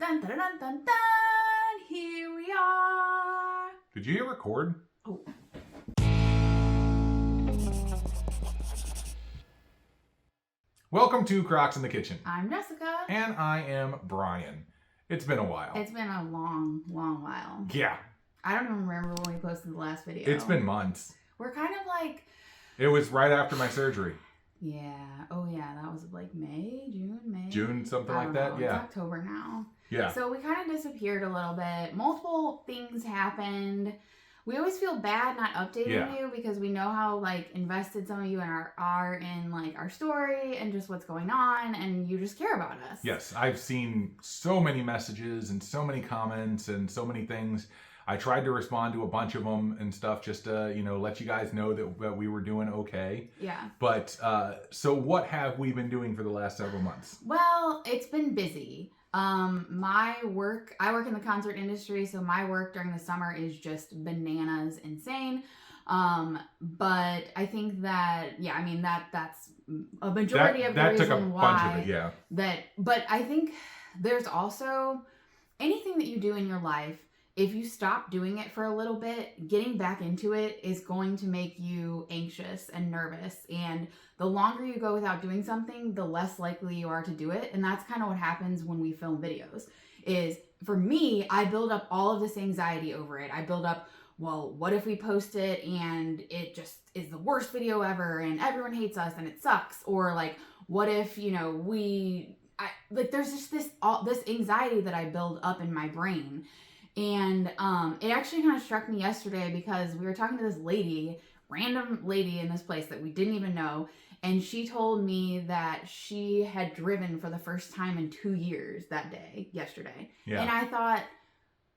Dun, dun, dun, dun, dun. Here we are. Did you hit record? Oh. Welcome to Crocs in the Kitchen. I'm Jessica. And I am Brian. It's been a while. It's been a long while. Yeah. I don't even remember when we posted the last video. It's been months. We're kind of like... It was right after my surgery. Yeah. Oh, yeah. That was like May? June, something I like don't that? know. Yeah. It's October now. Yeah. So we kind of disappeared a little bit. Multiple things happened. We always feel bad not updating you because we know how like invested some of you are in like our story and just what's going on, and you just care about us. Yes, I've seen so many messages and so many comments and so many things. I tried to respond to a bunch of them and stuff just to, let you guys know that we were doing okay. Yeah. But so what have we been doing for the last several months? Well, it's been busy. I work in the concert industry, so my work during the summer is just bananas insane. But I think that, that's a majority of the reason that took a why. Bunch of it, yeah. But I think there's also anything that you do in your life, if you stop doing it for a little bit, getting back into it is going to make you anxious and nervous. And the longer you go without doing something, the less likely you are to do it. And that's kind of what happens when we film videos. Is for me, I build up all of this anxiety over it. I build up, well, what if we post it and it just is the worst video ever and everyone hates us and it sucks? Or like, what if, there's just this anxiety that I build up in my brain. And it actually kind of struck me yesterday because we were talking to this random lady in this place that we didn't even know. And she told me that she had driven for the first time in 2 years yesterday. Yeah. And I thought,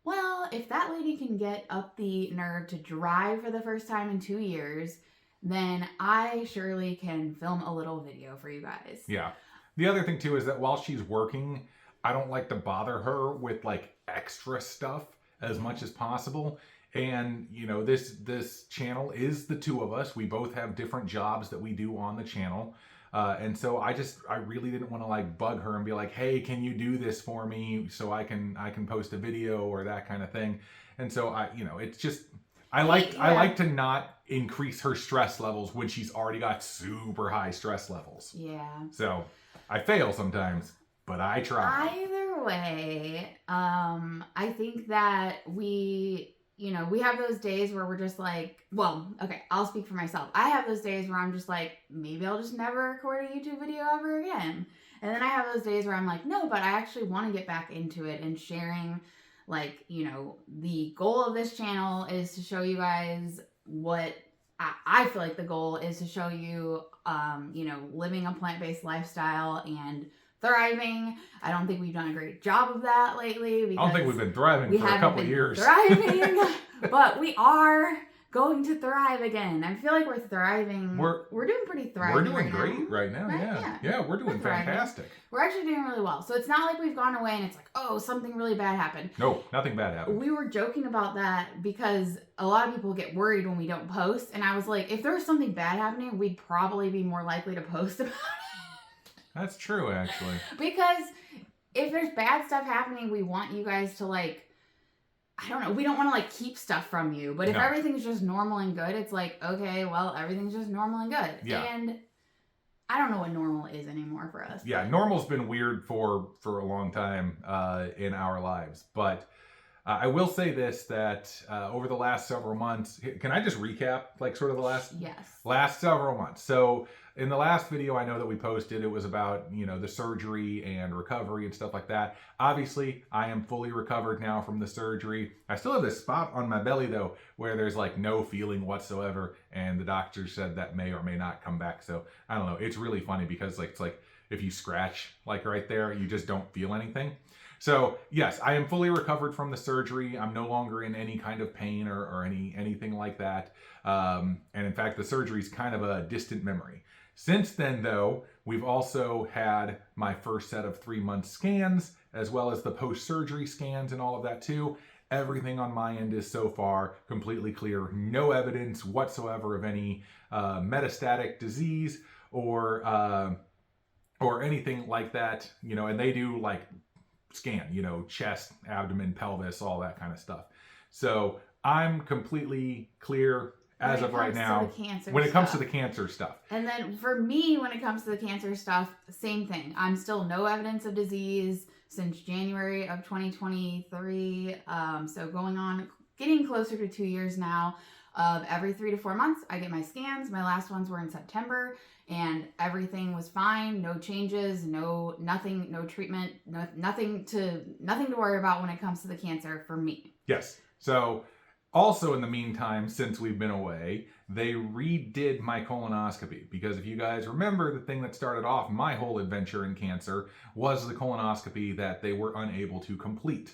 well, if that lady can get up the nerve to drive for the first time in 2 years, then I surely can film a little video for you guys. Yeah. The other thing too is that while she's working, I don't like to bother her with like extra stuff as much as possible. And this channel is the two of us. We both have different jobs that we do on the channel. And so I really didn't want to like bug her and be like, hey, can you do this for me so I can post a video or that kind of thing. And so it's just, I like to not increase her stress levels when she's already got super high stress levels. Yeah. So I fail sometimes, but I try. Either way, I think that we have those days where we're just like, well, okay, I'll speak for myself. I have those days where I'm just like, maybe I'll just never record a YouTube video ever again. And then I have those days where I'm like, no, but I actually want to get back into it and sharing, like, the goal of this channel is to show you guys what I feel like the goal is to show you, living a plant-based lifestyle and thriving. I don't think we've done a great job of that lately. I don't think we've been thriving for a couple of years. Thriving, but we are going to thrive again. I feel like we're thriving. We're doing pretty thriving. We're doing great right now. Right? Yeah, we're doing fantastic. We're actually doing really well. So it's not like we've gone away and it's like, oh, something really bad happened. No, nothing bad happened. We were joking about that because a lot of people get worried when we don't post. And I was like, if there was something bad happening, we'd probably be more likely to post about it. That's true, actually. Because if there's bad stuff happening, we want you guys to like, I don't know, we don't want to like keep stuff from you. But if everything's just normal and good, it's like, okay, well, everything's just normal and good. Yeah. And I don't know what normal is anymore for us. Yeah, normal's been weird for a long time in our lives. But I will say this, that over the last several months, can I just recap like sort of the last several months? So in the last video I know that we posted, it was about, the surgery and recovery and stuff like that. Obviously, I am fully recovered now from the surgery. I still have this spot on my belly though, where there's like no feeling whatsoever. And the doctor said that may or may not come back. So I don't know. It's really funny because it's like if you scratch like right there, you just don't feel anything. So yes, I am fully recovered from the surgery. I'm no longer in any kind of pain or anything like that. And in fact, the surgery is kind of a distant memory. Since then, though, we've also had my first set of 3-month scans, as well as the post-surgery scans and all of that too. Everything on my end is so far completely clear. No evidence whatsoever of any metastatic disease or anything like that. And they do like scan, chest, abdomen, pelvis, all that kind of stuff. So I'm completely clear as of right now when it comes to the cancer stuff. And then for me, when it comes to the cancer stuff, same thing. I'm still no evidence of disease since January of 2023. So getting closer to 2 years now. Every 3 to 4 months, I get my scans. My last ones were in September, and everything was fine. No changes, no treatment, nothing to worry about when it comes to the cancer for me. Yes. So also in the meantime, since we've been away, they redid my colonoscopy, because if you guys remember, the thing that started off my whole adventure in cancer was the colonoscopy that they were unable to complete.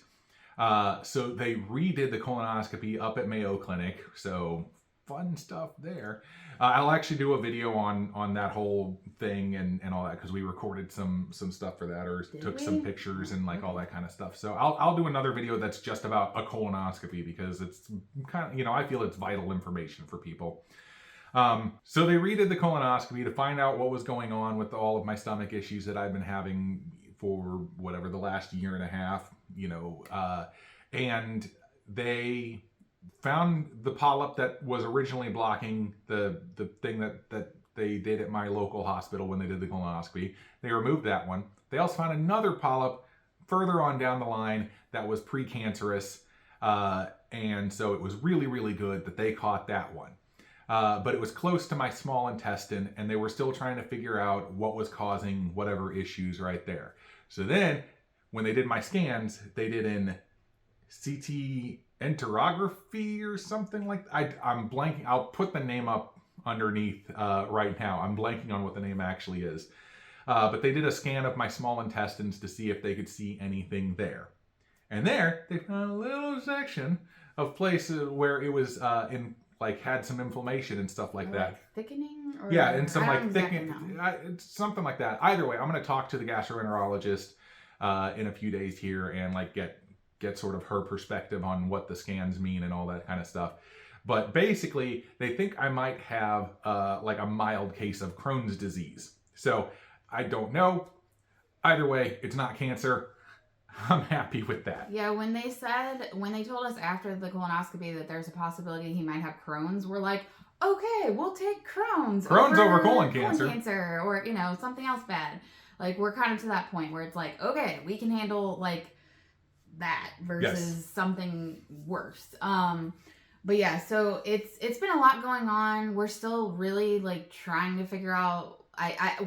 So they redid the colonoscopy up at Mayo Clinic. So fun stuff there. I'll actually do a video on that whole thing and all that, because we recorded some stuff for that, or took some pictures and like all that kind of stuff. So I'll do another video that's just about a colonoscopy, because it's kind of, I feel it's vital information for people. So they redid the colonoscopy to find out what was going on with all of my stomach issues that I've been having for whatever the last year and a half, and they found the polyp that was originally blocking the thing that they did at my local hospital when they did the colonoscopy. They removed that one. They also found another polyp further on down the line that was precancerous, and so it was really, really good that they caught that one. But it was close to my small intestine, and they were still trying to figure out what was causing whatever issues right there. So then, when they did my scans, they did an CT enterography or something like that. I'm blanking. I'll put the name up underneath right now. I'm blanking on what the name actually is. But they did a scan of my small intestines to see if they could see anything there. And there, they found a little section of places where it was had some inflammation and stuff like that. Thickening? Or yeah, and some thickening, something like that. Either way, I'm going to talk to the gastroenterologist in a few days here and get sort of her perspective on what the scans mean and all that kind of stuff. But basically, they think I might have a mild case of Crohn's disease. So I don't know. Either way, it's not cancer. I'm happy with that. Yeah, when they told us after the colonoscopy that there's a possibility he might have Crohn's, we're like, okay, we'll take Crohn's over colon cancer. Or, something else bad. Like, we're kind of to that point where it's like, okay, we can handle, that versus something worse. But yeah, so it's been a lot going on. We're still really, trying to figure out,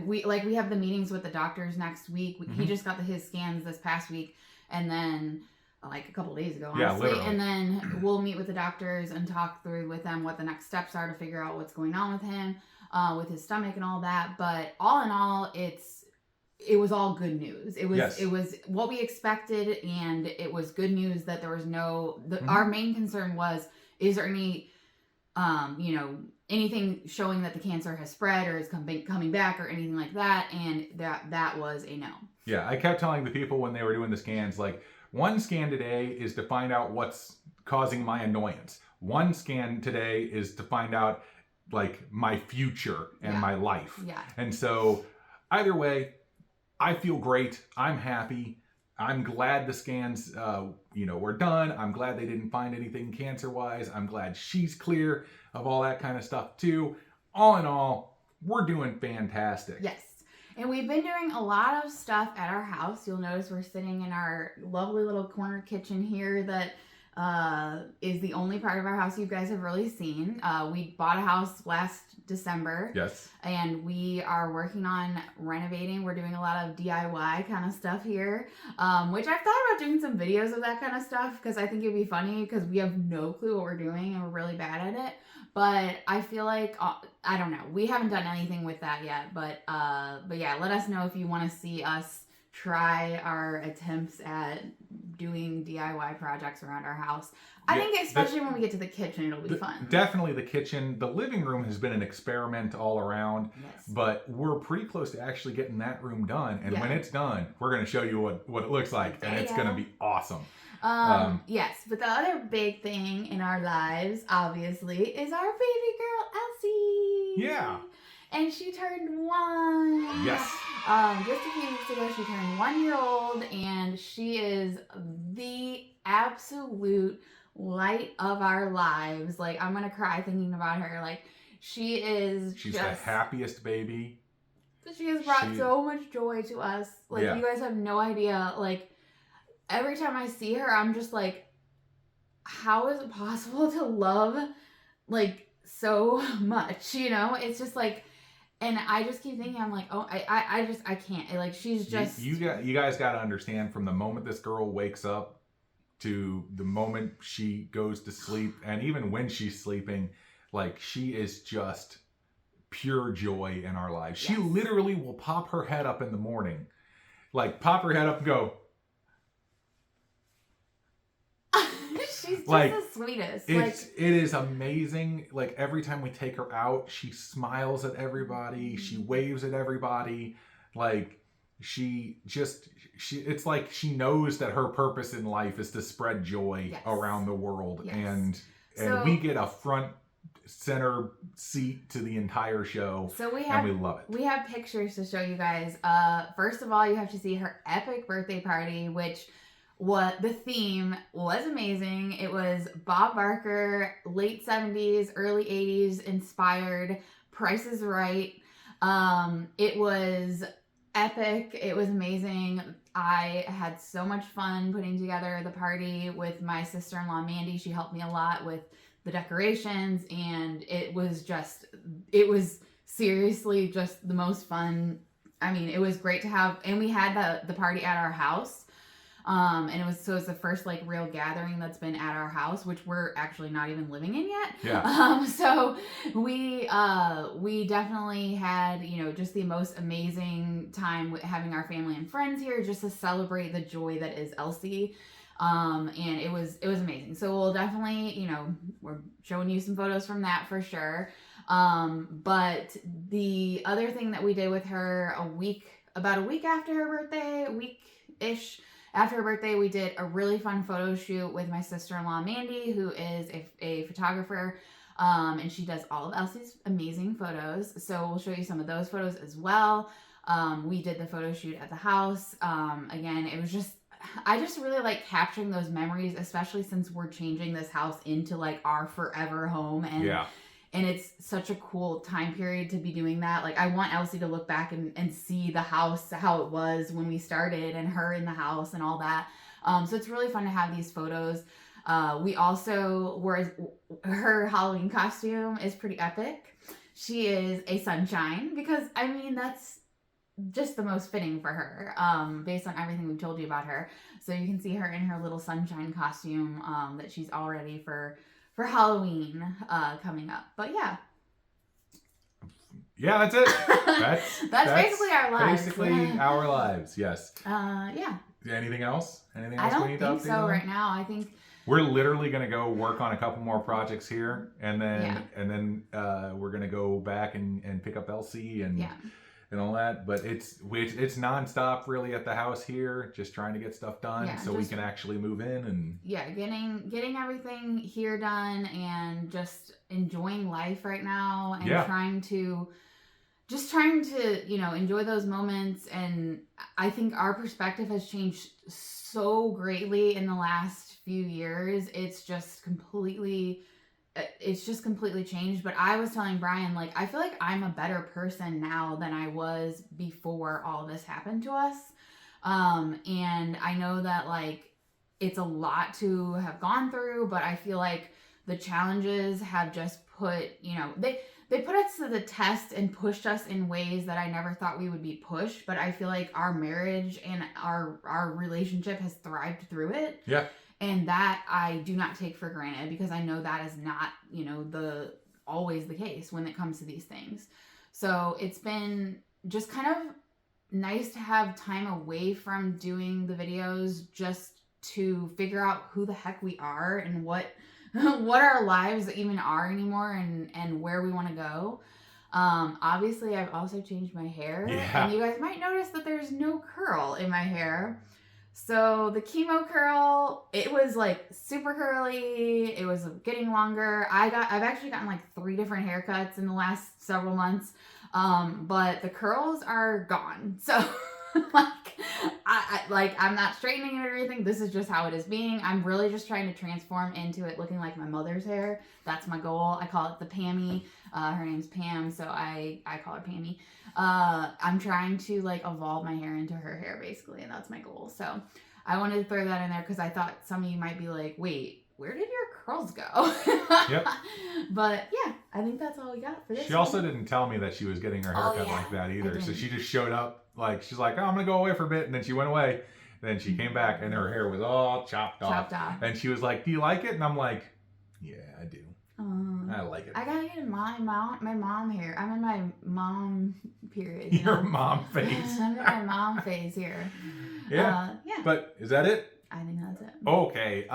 we have the meetings with the doctors next week. He just got his scans this past week, and then a couple days ago, honestly. Yeah, literally. And then we'll meet with the doctors and talk through with them what the next steps are to figure out what's going on with him, with his stomach and all that. But all in all, it was all good news. It was what we expected, and it was good news that there was our main concern was, is there any anything showing that the cancer has spread or is coming back or anything like that, and that was a no. Yeah, I kept telling the people when they were doing the scans, one scan today is to find out what's causing my annoyance. One scan today is to find out my future and my life. Yeah. And so either way, I feel great. I'm happy. I'm glad the scans, were done. I'm glad they didn't find anything cancer-wise. I'm glad she's clear of all that kind of stuff too. All in all, we're doing fantastic. Yes. And we've been doing a lot of stuff at our house. You'll notice we're sitting in our lovely little corner kitchen here that is the only part of our house you guys have really seen. We bought a house last December. Yes. And we are working on renovating. We're doing a lot of DIY kind of stuff here, which I've thought about doing some videos of that kind of stuff, because I think it'd be funny, because we have no clue what we're doing and we're really bad at it. But I feel like, I don't know. We haven't done anything with that yet. But yeah, let us know if you want to see us try our attempts at doing DIY projects around our house. I think especially when we get to the kitchen, it'll be fun. Definitely the kitchen. The living room has been an experiment all around, but we're pretty close to actually getting that room done. And when it's done, we're going to show you what it looks like, and it's going to be awesome. Yes, but the other big thing in our lives, obviously, is our baby girl, Elsie. Yeah. And she turned 1. Yes. Just a few weeks ago, she turned 1 year old, and she is the absolute light of our lives. Like, I'm gonna cry thinking about her. Like, she's the happiest baby. She has brought so much joy to us. Like, you guys have no idea. Like, every time I see her, I'm just like, how is it possible to love, like, so much? You know, it's just like, and I just keep thinking, I'm like, oh, I can't. Like, she's just. You guys got to understand, from the moment this girl wakes up to the moment she goes to sleep, and even when she's sleeping, like, she is just pure joy in our lives. Yes. She literally will pop her head up in the morning, like, pop her head up and go. She's just like, the sweetest. It is amazing. Like, every time we take her out, she smiles at everybody. She waves at everybody. Like, it's like she knows that her purpose in life is to spread joy around the world. Yes. And so, we get a front center seat to the entire show. So we love it. We have pictures to show you guys. First of all, you have to see her epic birthday party, which the theme was amazing. It was Bob Barker, late 70s, early 80s inspired, Price is Right. It was epic. It was amazing. I had so much fun putting together the party with my sister-in-law, Mandy. She helped me a lot with the decorations, and it was seriously just the most fun. I mean, it was great to have, and we had the party at our house. And it's the first, like, real gathering that's been at our house, which we're actually not even living in yet. Yeah. So we definitely had, you know, just the most amazing time with having our family and friends here, just to celebrate the joy that is Elsie. And it was amazing. So we'll definitely, you know, we're showing you some photos from that for sure. But the other thing that we did with her about a week after her birthday, a week-ish after her birthday, we did a really fun photo shoot with my sister-in-law, Mandy, who is a photographer. And she does all of Elsie's amazing photos. So we'll show you some of those photos as well. We did the photo shoot at the house. Again, it was I just really like capturing those memories, especially since we're changing this house into, like, our forever home. And it's such a cool time period to be doing that. Like, I want Elsie to look back and see the house, how it was when we started, and her in the house and all that. So it's really fun to have these photos. We also her Halloween costume is pretty epic. She is a sunshine, because, I mean, that's just the most fitting for her, based on everything we've told you about her. So you can see her in her little sunshine costume, that she's all ready for Halloween coming up. But yeah, that's it. That's basically our lives. Basically our lives. Yes. Yeah. Anything else? Anything else we need to update? I don't think so right now. I think we're literally going to go work on a couple more projects here, and then we're going to go back and pick up Elsie and all that. But it's nonstop really at the house here, just trying to get stuff done so we can actually move in and getting everything here done, and just enjoying life right now, and trying to you know, enjoy those moments. And I think our perspective has changed so greatly in the last few years. It's just completely changed. But I was telling Brian, like, I feel like I'm a better person now than I was before all this happened to us. And I know that, like, it's a lot to have gone through, but I feel like the challenges have just put, you know, they put us to the test and pushed us in ways that I never thought we would be pushed. But I feel like our marriage and our relationship has thrived through it. Yeah. And that I do not take for granted, because I know that is not, you know, always the case when it comes to these things. So it's been just kind of nice to have time away from doing the videos, just to figure out who the heck we are and what our lives even are anymore, and where we want to go. Obviously, I've also changed my hair, and you guys might notice that there's no curl in my hair. So the chemo curl, it was, like, super curly. It was getting longer. I've actually gotten, like, 3 different haircuts in the last several months. But the curls are gone. So like I'm not straightening it or anything. This is just how it is being. I'm really just trying to transform into it looking like my mother's hair. That's my goal. I call it the Pammy. Her name's Pam, so I call her Pammy. I'm trying to like evolve my hair into her hair basically, and that's my goal. So I wanted to throw that in there because I thought some of you might be like, wait, where did your curls go? Yep. But yeah, I think that's all we got for this. She also didn't tell me that she was getting her haircut like that either. So she just showed up, like, she's like, oh, I'm going to go away for a bit. And then she went away. Then she came back and her hair was all chopped off. And she was like, do you like it? And I'm like, yeah, I do. I like it. I gotta get my mom hair. I'm in my mom period. Your mom phase. I'm in my mom phase here. Yeah. But is that it? I think that's it. Okay.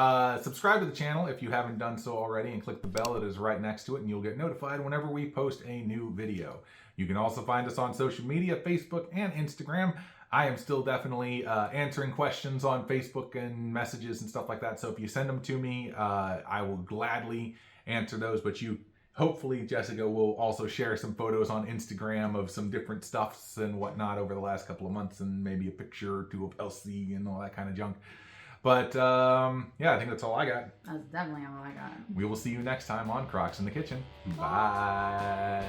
Subscribe to the channel if you haven't done so already, and click the bell that is right next to it, and you'll get notified whenever we post a new video. You can also find us on social media, Facebook and Instagram. I am still definitely answering questions on Facebook and messages and stuff like that. So if you send them to me, I will gladly answer those. But hopefully Jessica will also share some photos on Instagram of some different stuffs and whatnot over the last couple of months, and maybe a picture or two of Elsie and all that kind of junk. But yeah, I think that's all I got. That's definitely all I got. We will see you next time on Crocs in the Kitchen. Bye.